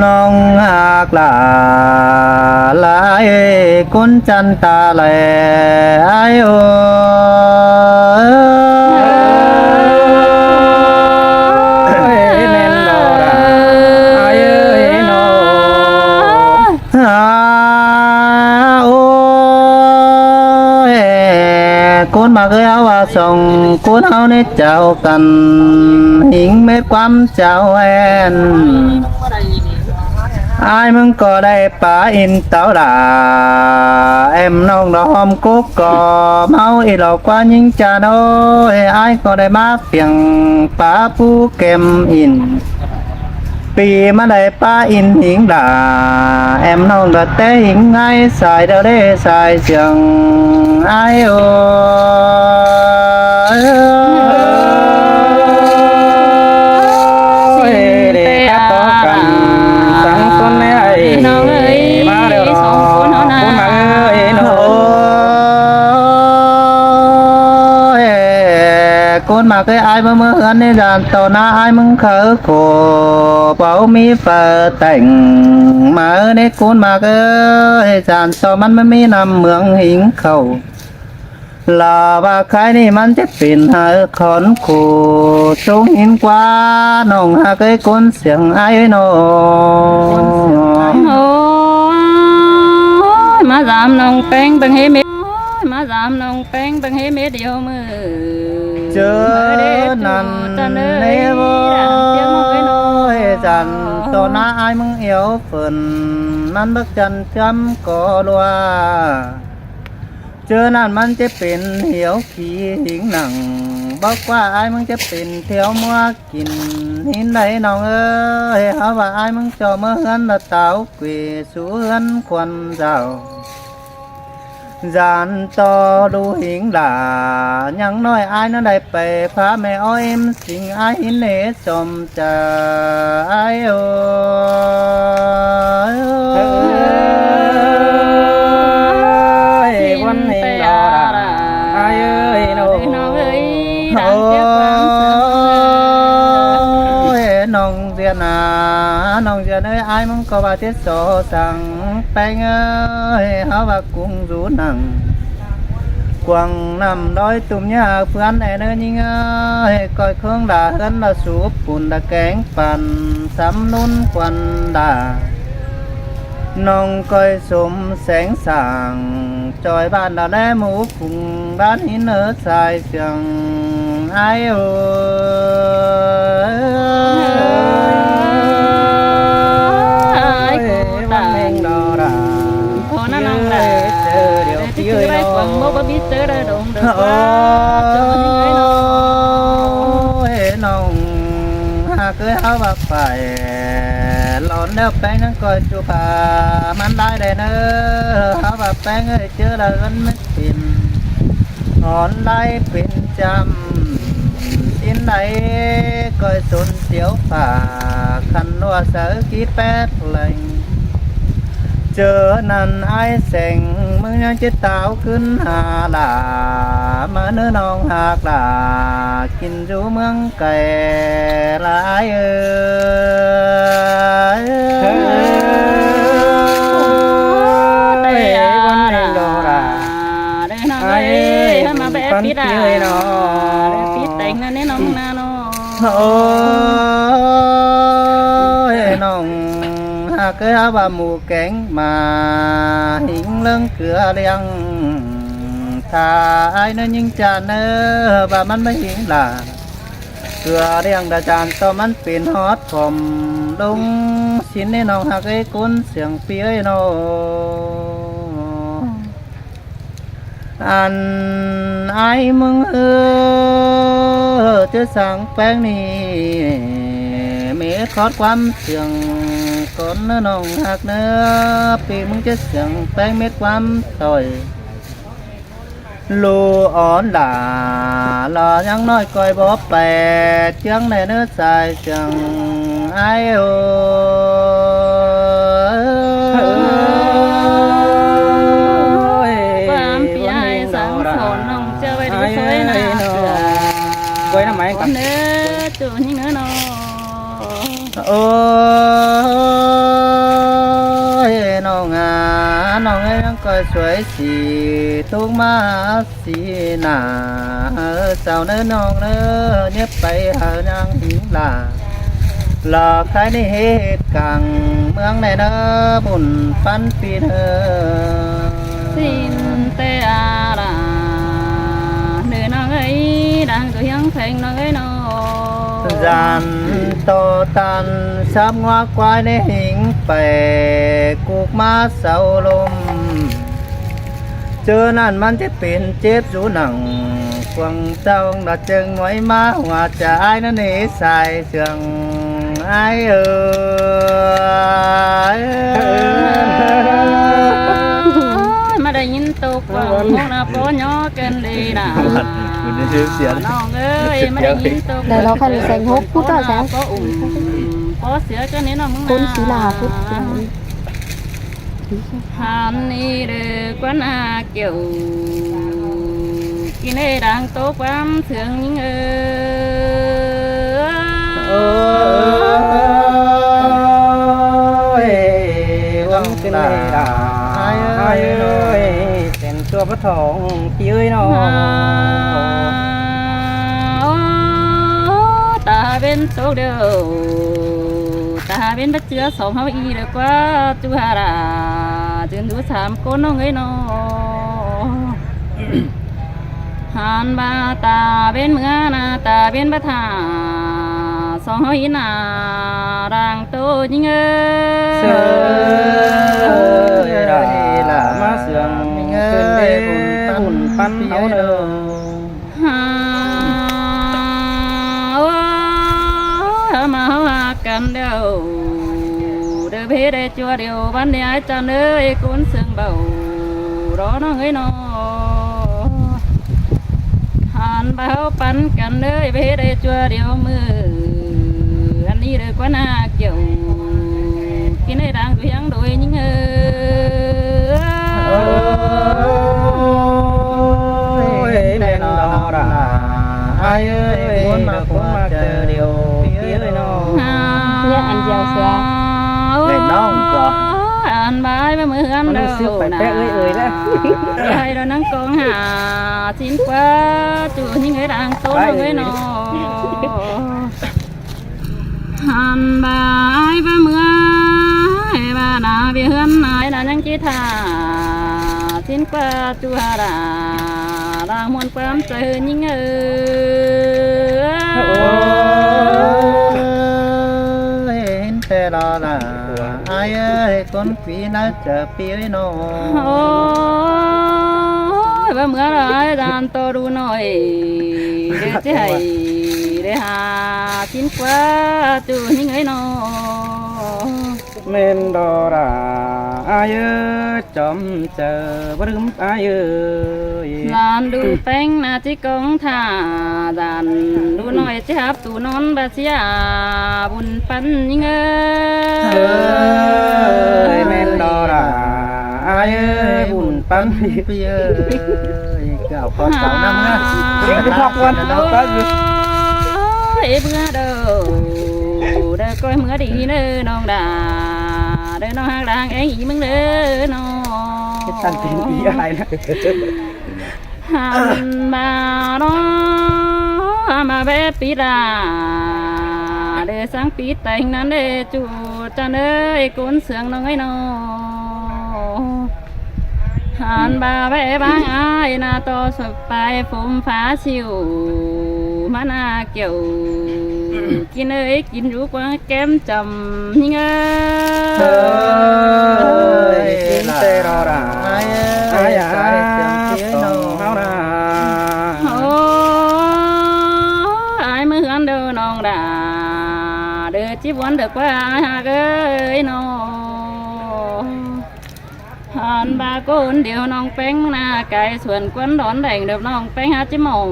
น้องหากลาลายกุนจันตาแลไอโอcuốn mà cái áo vào sòng cuốn áo nết chào cần hình mê quắm chào en ai mừng có đây pa in táo đà em nông đó hôm cúc có máu y lò qua những cha đâu ai có đây má phiền pa pu kem inปีมาได้ป้าอินหิงด่าแอมน้องก็แต่หิงไงสายเดาได้สายเสียงไอโอเด็กต่อกันสังคนไอ้น้องเอ้ยมาเดี๋ยวรอคุณมาเอ้ยน้องcuốn mà cái ai mà mơ hơn nên dàn tàu na ai mừng khở khổ bảo mi phở tỉnh mà nên cuốn mà cái dàn tàuมันไม่มีนำเมืองหิงเขาลาว่าใครนี่มันจะเป็นหาขอนขู่จงหินกว่าน้องหาเคยกุนเสียงไอ้น้องโอ้มาจามน้องแป้งบังเฮเมมาจามน้องแป้งบังเฮเมเดียวมือเจอนั่นเนโวจันตัวน้าไอ้มึงเอวฝนนั่นบักจันจำก่อลัวเจอนั่นมันจะเป็นเหี่ยวขี้หิงหนังบอกว่าไอ้มึงจะเป็นเที่ยวมัวกินหินไหนน้องเอ้ยเขาว่าไอ้มึงจอเมื่อเฮือนละเต้าเกวสู่เฮือนควันเจ้าจานต่อดูหิงหล่ายังน้อยอายนั้นได้ไปพาแม่อ้อยสิ่งอายหินเหนจมจะอายโอวันหิงดอราอายเอ้ยน้องเอ้ยน้องเสียนาน้องเสียเอ้ยอายมึงก็ว่าเทศโสสั่งแป้งเอ้ยเขาว่ากุ้งรูหนังกวางนำđói tụm nhà phương này nơi nhưng ơi coi khương đã hơn là súp bùn đã kén bàn sắm nôn quan đà nông coi sum sáng sàng tròi bàn đã lẽ mũ cùng bán hin ở xài trường ai ơi nông hà cưới áo bạc phải lon đeo bánh nó coi chú bà man đai đây nữa áo bạc bánh ơi chưa là vẫn mất tiền ngón lai bên trăm xin đây coi xuân xíu phà khăn loa sở ký pét lànhเจอนั่นไอ้เสงมึงยังจะเต้าขึ้นหาลามาเนื้อน้องหากลากินจูเมืองไก่ลายเอ้ยวันเองดอราไอ้มาแบบปิดเลยเนาะปิดแต่งนั่นนี่น้องนาเนาะโอ้ยน้องcái áo bà mù kén mà hình lưng cửa đen thà ai nó nhưng cha nơ bàมันไม่หิงล่ะcửa đen đã tràn toมันเป็นฮอตผมลงชิ้นนี้น้องหักไอ้กุ้นเสียงเปี้ยน้องอันไอ้มึงจะสั่งแป้งนี่มีคอดความเสียงก้นน้องหักเนื้อปีมึงจะเสียงแป้งเม็ดความต่อยลูอ่อนด่าหล่อยังน้อยคอยบ่แปดเชียงในเนื้อสายเชียงไอโอความพี่ไอ้สังสนน้องเจอไปดูสวยนะไว้ทำไมกัน เนื้อจูนี่เนื้อน้องโอ้ นังก็สวยสีทุกมาสีหนาเจ้าเนื้อน้องเนื้อเนียบไปหานางหิงลาหลอกใครในเหตุกังเมืองในเนื้อบุญฟันปีเธอ xin tê à là nơi nó ấy đang tôi hiến thành nó ấy nó dàn tô tan sám hoa quáiในหิงไปกุกมาเสาลมเจอนั่นมันจะเป็นเจ็บสูหนังควงเจ้าดัดจึงหน่วยมาหัวใจนั่นนี่ใส่เสียงไอ้mà đây nhìn tục vòng là bó nhỏ kênh đi nè non ơi mà đây nhìn tục แต่เราคันแสงฮกพูดก็แสง có ủng có sữa cái này nó muốn คุณศิลาพูด hàn đi được quán kiểu cái này đang tốt lắm thường nhữngวันเป็นไงล่ะไอ้เอ้ยเป็นตัวพระทองพี่เอ้ยน้อง ta bên số đều ta bên bắt chứa sống hao y được quá chú hà là chuyện đứa sám cô nó ấy nó hàn ba ta bên mưa na ta bên bắt thả sống hao y na đang tô nhưngเสือlà má sườnขึ้นได้บุญปั้นเอาเด้อ mà hoa cầm đầu đưa về đây chùa điều ban đi ai cho nơi cuốn xương bầu đó nó người nó hàn bao pan cầm nơi về đây chùa điều mưa anh đi được quá na kiểu cái này đang tụi hắn đuổi những ơi này nó đã ai ơi muốn mà chờ điềuเนี่ยอันเดียวเสือ để non rồi anh bái với mưa ăn đâu phải té ơi đó hay đó nắng con hà xin quá chú những người đang tốt người nó anh bái với mưa bà na vì hơn này là những chỉ thà xin qua chú hà đang muốn quam chơi những thế đó là ai ơi con quỷ nó chờ phía nó và mưa là đàn to đu nồi để chứ hay để hà xin quá từ những người nó men đó là ai ơi chấm chờ bất cứ ai ơi làm đu bánh là chỉ công thả đàn đu nồi chỉ hấp tủ non bà xia bún pan những ơi men đó là ai ơi bún pan phía ơi cào con cào năm á học quan đâu có gì bữa đâu để coi mưa đi nữa non đà để nó hàng đang ấy gì mừng nữa nó cái tăng tiền ý ai đó hàng mà nó mà bé pi ra để sáng pi tayนั้นđể chủ cha ơi cuốn sương nó ấy nó hàn bà bé bang ai na to sụp bài phum phá siêu mà na kiểuกินเอ้ยกินรู้ว่าแก้มจำยังไง กินเตรอราไอ้ยาต้องเฮานา โอ้ไอ้มืออันเดินน้องด่าเดือจีบวันเดือกว่าหากเอ้ยน้องหันบาโกนเดียวน้องแป้งนาไก่ส่วนกวนร้อนแดงเดือบน้องแป้งหาจิหม่อม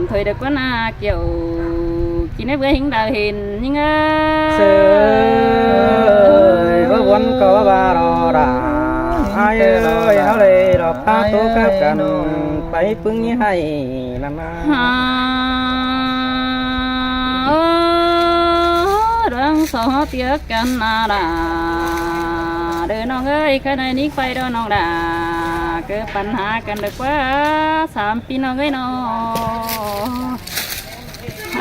ถอยเดือกว่านาเกี่ยวchỉ nói với hiện đời hình nhưng sơi có quân có ba rò đà ai ơi áo lê đọc ta tố các cần phải phương như hay làm đang so tiếc cần đà เด้อน้องเอ้ยข้าในนี้ไฟเด้อน้องด่าเกิดปัญหากันเด้อกว่า3 ปีน้องเอ้ยน้อง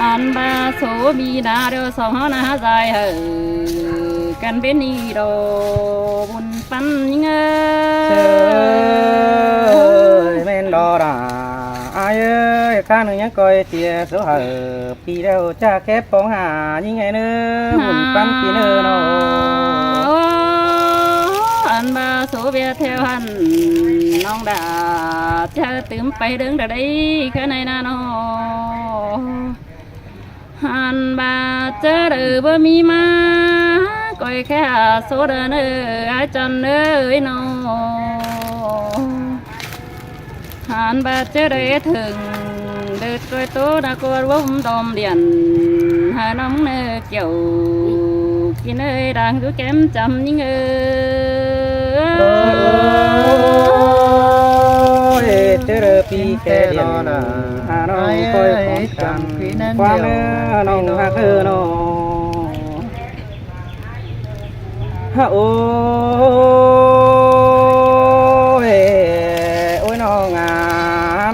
อันบาโสบีดาเด้อสองเฮานะใจเฮอกันเป็นนี่ดอบุญปันยังเอ้ ยแม่นดอดาอายเอ้ยข้าหนึ่งยังคอยเตียสูเหอปีเดียวจะแค่ปองหายิ่งไงเนื้อบุญปันปีเนื้อน้อ อันบาโสเบียเทวหันน้องดาเธอตื่มไปดึงได้ข้าในนาน้องหันบาเจอเด้อบ่มีมาก้อยแค่โซเดอเนออาจันเอ้ยน้องหันบาเจอได้ถึงเด็ดก้อยโตนะก้อยวุ่มดอมเดียนหาน้องเนื้อเกี่ยวกินเอ้ยดังคือแก้มจำยิ่งเอ้ย เจอปีแค่เดียวนะหาน้องคอยของกันความเนื้อน้องฮักเออน้องฮะโอ้ยโอ้ยน้อง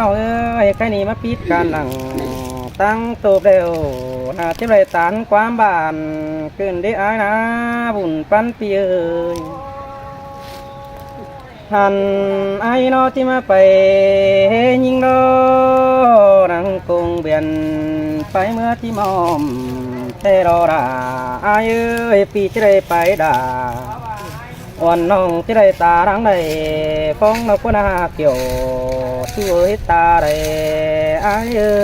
น้องเอ้ยใครนี่มาปิดกันหลังตั้งตัวเร็วน่าจะไรตานความบานเกินได้อายนะบุญปันปีเอ้ยหันไอ้นอที่มาไปยิงโดนังคงเบียนไปเมื่อที่มอมเทรอราไอ้เอ้ยปีจะได้ไปด่าวันน้องจะได้ตาดังได้ฟ้องนกนาเกี่ยวช่วยตาได้ไอ้เอ้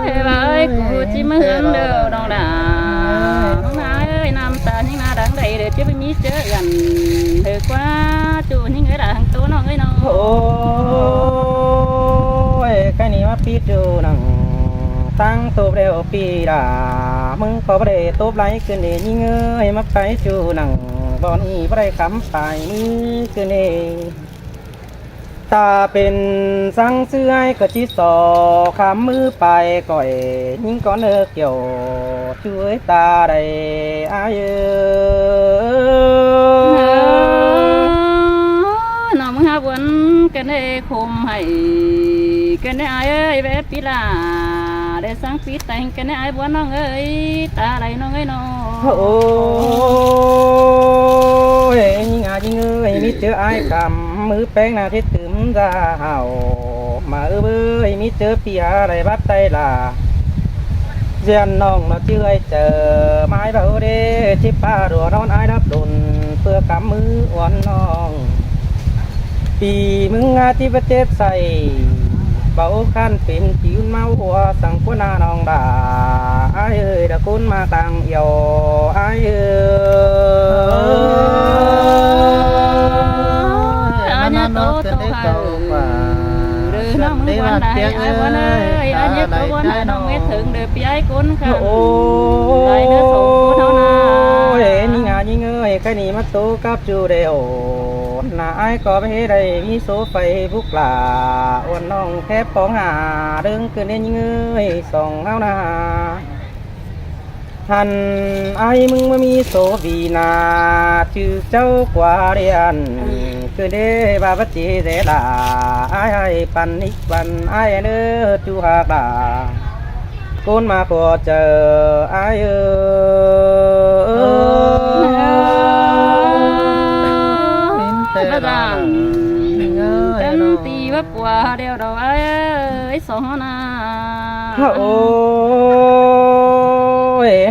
ยไอ้กูจิมาเฮืองเด้อน้องดาน้องนายเอ้ยน้ำตายิ่งน่าดังได้เด้อจะไปมีเจอกันเธอกว่าจูยิ่งเอ้ยดังตัวน้องเอ้ยน้อง โอ้ยใครนี่มาปิดดูหนังตั้งตัวเร็วปีด่ามึงก็บ่ได้ตบไหลขึ้นเองยิ่งเอ้ยมาไปจูหนังบ่นี้บ่ได้คำไปมือขึ้นเองตาเป็นสังเสื้อก็จิสอคำมือไปก่อยยิ่งก็เนื้อเกี่ยวช่วยตาได้อายน้องมึงหาวันกันได้คมให้กันได้เอ้ยแบบปีลาได้สังปีแต่งกันได้บัวน้องเอ้ยตาไหลน้องเอ้ยน้องโอ้ยยิ่งยิ่งเอ้ยมิเจอไอ้คำมือแป้งหน้าที่ตื่มจะเห่ามาเอ้ยมิเจอพี่อะไรบัดใจล่ะเจียนน้องมาเชื่อเจอไม้เบาเด้ชิป้ารัวนอนไอ้ดับดุนเพื่อกำมืออ่อนน้องปีมึงอาที่ประเทศใส่เบาคันเป็นจิ๋วเมาหัวสังกุนาน้องด่าไอ้เอ้ยตะกุนมาตังเอียวไอ้เอ้ยอันนี้โตโตหาหรือน้องมึงวันใดไอ้วันเอ้ยอันนี้โตวันไหนน้องไม่ถึงเดือปีไอ้คนค่ะไหลเนื้อสมเท่านั้นนี่งานยิ่งเอ้ยแค่นี้มาโตกับจูเดียวน่าไอ้ก็ไม่ได้มีโซไฟบุกลาวันน้องแคบของหาเรื่องเกินเนี่ยยิ่งเอ้ยสองเฮานาหันไอ้มึงมามีโซบีนาชื่อเจ้ากว่าเรียนคือเดบาบัจีเดลาไอ้ปันนิกปันไอ้เนื้อจูหากาcô mà có chờ ai tên tì vấp qua đeo đầu ai xó na ôi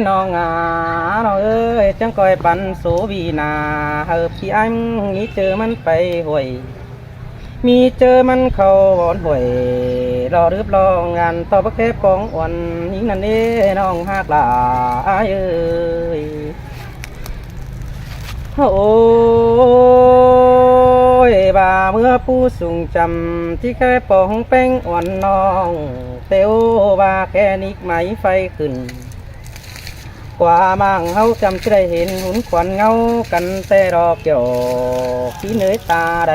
nó ngà nó ơi chẳng coi bắn số vì nà hợp thì anh nghĩ chờมันไปห่วยมีเจอมันเข้าบอนห่วยรอรึบรองานต่อประเทศของอ่อนยิ่งนั่นเอ้น้องหักหลาเอ้ยโอ้ยบ่าเมื่อผู้สูงจำที่แค่ปองแป้งอ่อนน้องเตียวบ่าแค่นิกไหมไฟขึ้นกว่ามั่งเฮาจำจะได้เห็นหุ่นควันเงากันแต่ดอกเกี่ยวที่เนื้อตาใด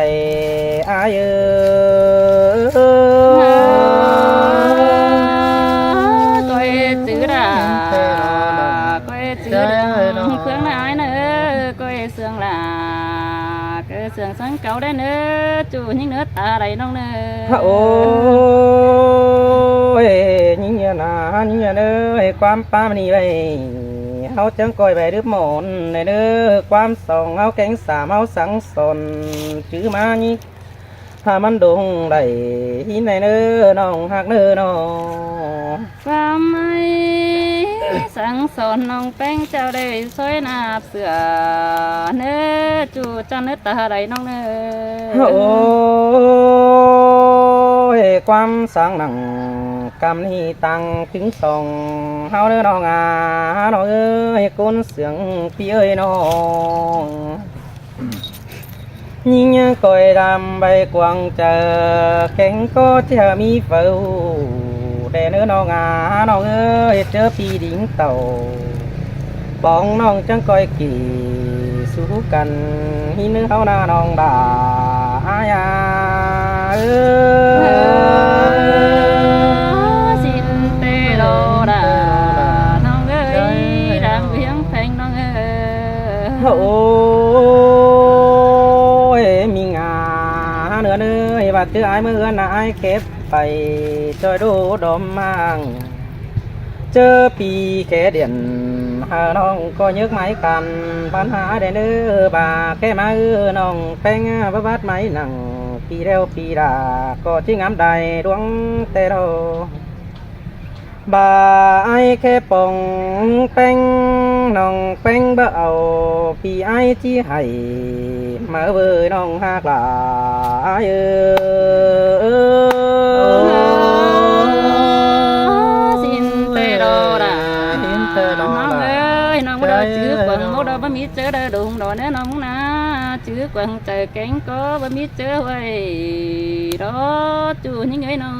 อายtôi chữ đà tôi chữ đà sương là cái sương sáng cầu đấy nữa chủ những nữa ta đầy nông nữa โอ้ยยิ่งเงี้ยนะยิ่งเงี้ยเด้อให้ความป้ามันนี่ไปเฮาจังก้อยไปรึหมอนในเด้อความสองเฮาแกงสามเฮาสังสนจื้อมานี่ถ้ามันดงได้หินในเด้อน้องฮักเด้อน้อง ความไม่สังสอนน้องแป้งเจ้าได้ซอยนาบเสือเนื้อจูจันเนื้อตาใดน้องเนื้อ โอ้ยความสังหนังกำนี้ตังถึงสองเฮาเด้อน้องน้องเอ้ยก้นเสียงพี่เอ้ยน้องยิ่งก้อยดำใบกวางเจอแข็งก็จะมีเฝ้าแต่เนื้อน้องน้องเอ้ยเจอพี่ดิ้งเต่าปองน้องจังก้อยกี่สู้กันหินเนื้อเฮาหน้าน้องด่าอยาเอ้ย xin tê đô đàน้องเอ้ยดังเพียงเพลงน้องเอ้ย โอ้ยมีงาเนื้อเนื้อบาดเจอไอ้เมื่อนายเก็บไปจอยดูดมมังเจอปีแค่เดียนหาน้องก็ยึกไม้กันปัญหาได้เนื้อบาแค่มาน้องแป้งบัดไม้หนังปีเร็วปีดาก็จิ้งงามใดดวงเตโรบาไอแค่ปองแป้งน้องแป้งบ่เอาพี่ไอจีให้มาเบยน้องหักหลายxin tê đô đàน้องเอ้ยน้องบ่ได้จื้อเบิ่งบ่ได้บ่มีเจอได้ดุงดอกแน่น้องนะจื้อเบิ่งเจอแกงก็บ่มีเจอไว้ดอกจูยังไงน้อง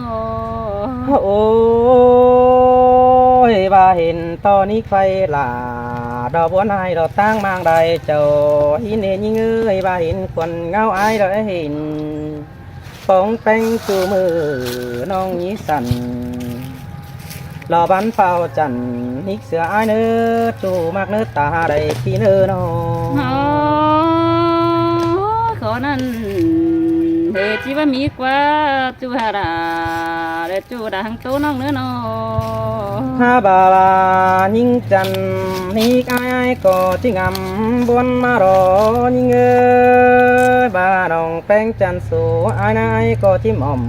โอ้ยบาเห็นตอนนี้ไฟหลาดอกบัวนายดอกตั้งมางใดเจ้าหินเห็นยิ่งเอ้ยบาเห็นคนเงาอายดอกเห็นปองแป้งจูมือน้องนี้สั่นรอบันเฝ้าจันนิกเสืออายเนื้อจูมากเนื้อตาได้พี่เนื้อน้อง ขอนั้นเธอจีว่ามีกว่าจูหาดาเดจูดังโตน้องเนื้อน้อง ถ้าบาลายิ่งจันนิกอายก็จิงบวนมารอยิ่งเอ้ยบาน้องแป้งจันสูอายนายก็จิหม่อม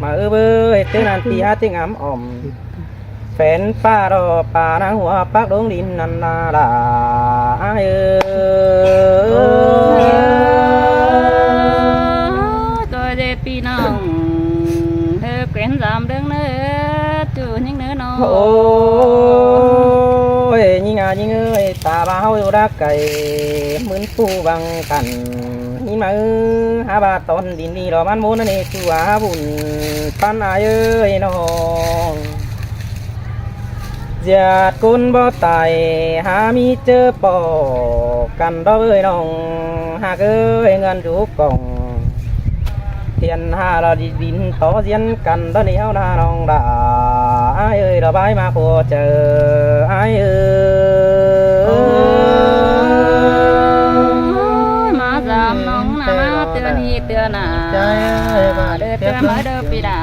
มาเบ้ยเจ้านันที่หาจิงอ่อมแฟนป้ารอป่านางหัวปักดวงดินนันนาลาเอ้ย ก็เดปีน้องเธอแกล้งจำเรื่องเนื้อจูยังเนื้อน้อง โอ้ยยิ่งยิ่งเอ้ยตาบ้าอยู่รักไก่เหมือนผู้บังกันนี่มาหาบาตอนดินนี่รอมันมูนนี่คือว่าบุญปันอาเอ้ยน้องญาติคุณบ่ตายหามีเจอปอกันดอกเอ้ยน้องหากเอ้ยเงินจุกกล่องเทียนหาเราดินต่อเสียนกันตอนนี้เอาหน้าน้องด่าไอ้เอ้ยเราไปมาพอเจอไอ้เอ้ย มาจำน้องนะมาเตือนฮีเตือนหนาเด้อเตือนมาเด้อปีดา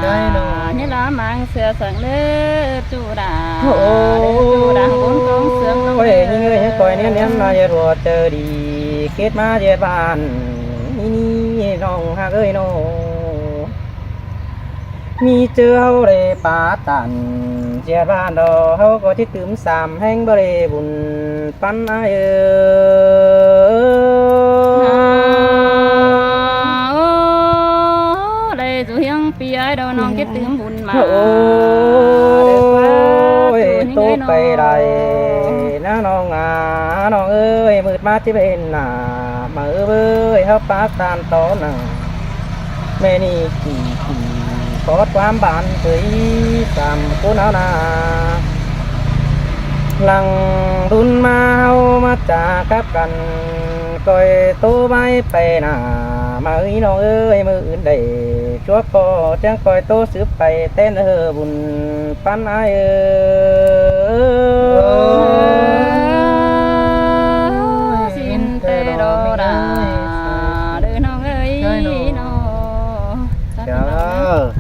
นี่ละมังเสือสังเด้อจูดาเด้อจูดังบนกองเสืองน้อง โอ้ยยิ่งเอ้ยคอยเนี้ยมาเยอะรัวเจอดีเกิดมาเยอะบ้านนี่น้องหากเอ้ยน้องมีเจอเฮาเลยป่าตันเจียบ้านดอเฮาก็ที่ตื่มสามแห่งบริบุญปันไอเอ้ย đây dù hiang pi ai đâu non cái tiếng buồn mà โอ้ยโตไปได้นะน้องน้องเอ้ยมืดมาที่เป็นหน้ามาเอ้ยเฮาปากตานโตหนังแม่นี่กี่ขอความบานเคยสามคนเอานาหลังดุนมาเฮามาจากกับกันก้อยโตไม้ไปหน้ามาเอ้ยน้องเอ้ยมืออื่นได้ชัวปอจังก้อยโตสืบไปเต้นบุญปันไอเอ้ย xin tê đô เจ้า